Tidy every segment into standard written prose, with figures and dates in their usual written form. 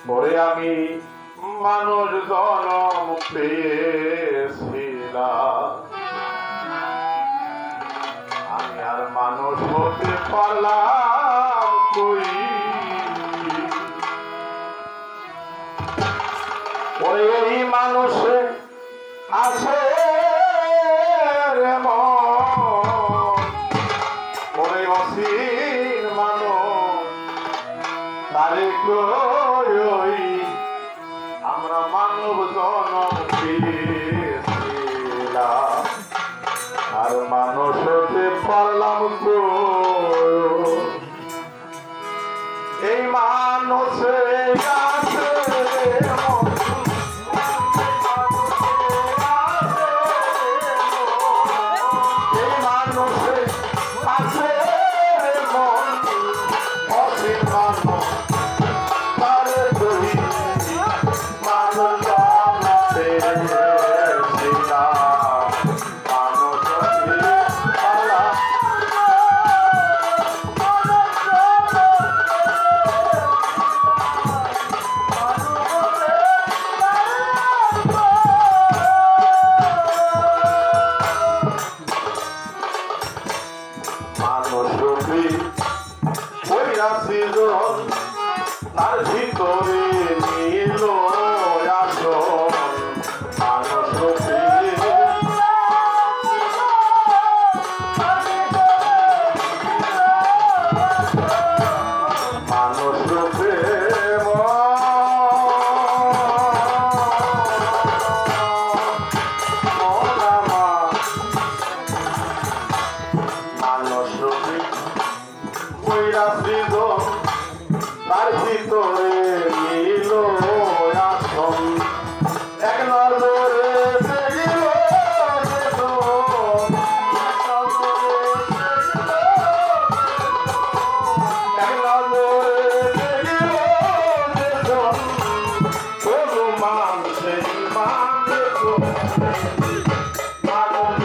পরে আমি মানুষ জনম পেয়েছিলাম, আমি আর মানুষ হতে পারলাম কই। ওই এই মানুষে আছে রে মন, ওই অসীম মানুষ তারে কই আমরা মানব জনম পেয়েছিলাম, আর মানুষ হতে পারলাম কই। এই মানুষে আছে মন, এই মানুষে আছে মন, অসীম মানুষ তারে কই মানব জনম পেয়েছিলাম, মানুষ হতে পারলাম। তার ভিতরে নীল আসন মানুষ রূপে, মানুষ রূপে মানুষ রূপে তার ভিতরে নীল আসন এক নজরে দেখল, এক নজরে দেখল তবু মানছে মানে মানুষ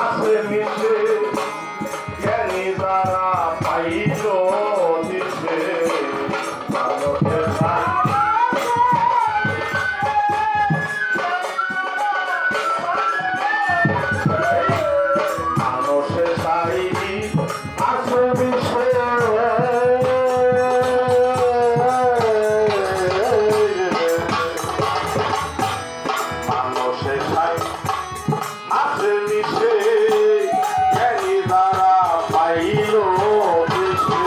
আছে মিশে জ্ঞানী দ্বারা পাইল দিছে মানুষের মানুষের সাই আছে মিশে মানুষের সাই আছে মিশে জ্ঞানী দ্বারা পাইল দিছে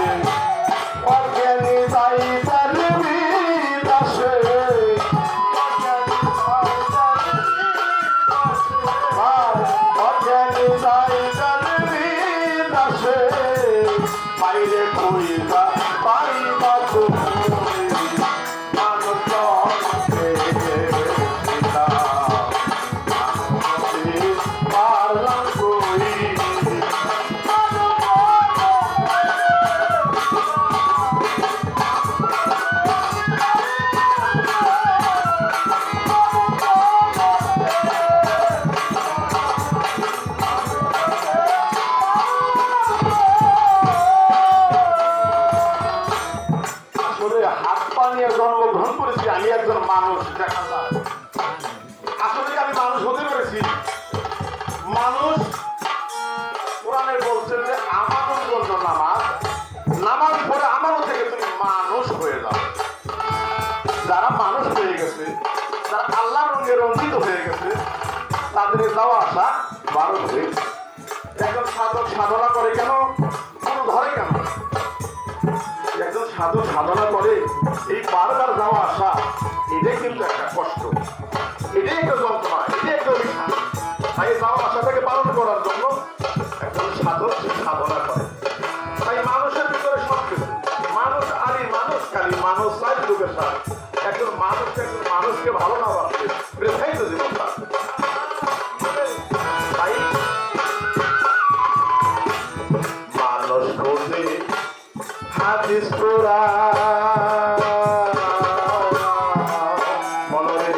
অজ্ঞানী তাই তার বিদাসে, অজ্ঞানী তাই তার বিদাসে বাইরে কইবা পাইবা তো মানুষ পারলাম কই। আসলে হাত পা নিয়ে জন্মগ্রহণ করেছি, আমি একজন মানুষ দেখা যায়। আসলে আমি মানুষ হতে পেরেছি। মানুষ কোরআনে বলছে যে আমানত জন্য নামাজ, নামাজ পড়ে আমানত থেকে তুমি মানুষ হয়ে যাও। যারা মানুষ হয়ে গেছে, যারা আল্লাহ রঙে রঞ্জিত হয়ে গেছে, তাদের যাওয়া আসা বারণ হয়ে গেছে। একজন সাধক সাধনা করে কেন, কোনো ধরে কেন? একজন সাধক সাধনা করে এই বারবার যাওয়া আসা, এটাই কিন্তু একটা কষ্ট, এটাই একটা যন্ত্রণা, এটাই একটা অভিশাপ। তাই যাওয়া আশাটাকে পালন করার জন্য একজন সাধক সাধনা করে। তাই মানুষের ভিতরে সবকিছু, মানুষ আদি মানুষ খালি মানুষ চাই যুগের সার একজন মানুষকে ভালো না বাসবে রেখাই তো জীবন তার তাই মানুষ খুঁজে হাদিস কোরআন মনে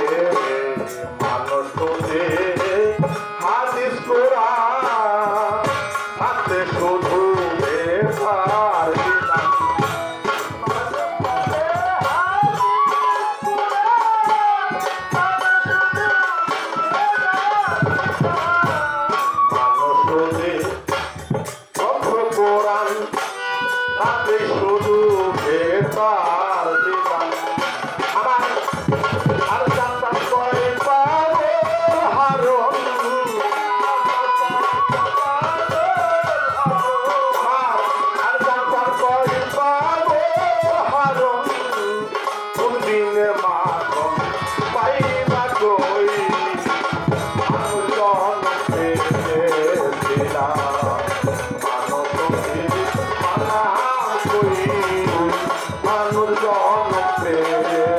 মানুষ খুঁজে হাদিস কোরআন হাতে শুধু বেকার দিলাম মানুষ খুঁজে কোরআন হাতে শুধু বেকার দিলাম আমার আর জানতাম করে পাবো হারণ আর জানতাম করে পাবো হারণ কোন দিনে মাখন পাই না কই মানুষ জন পেয়েছিলাম মানুষ জন পেয়ে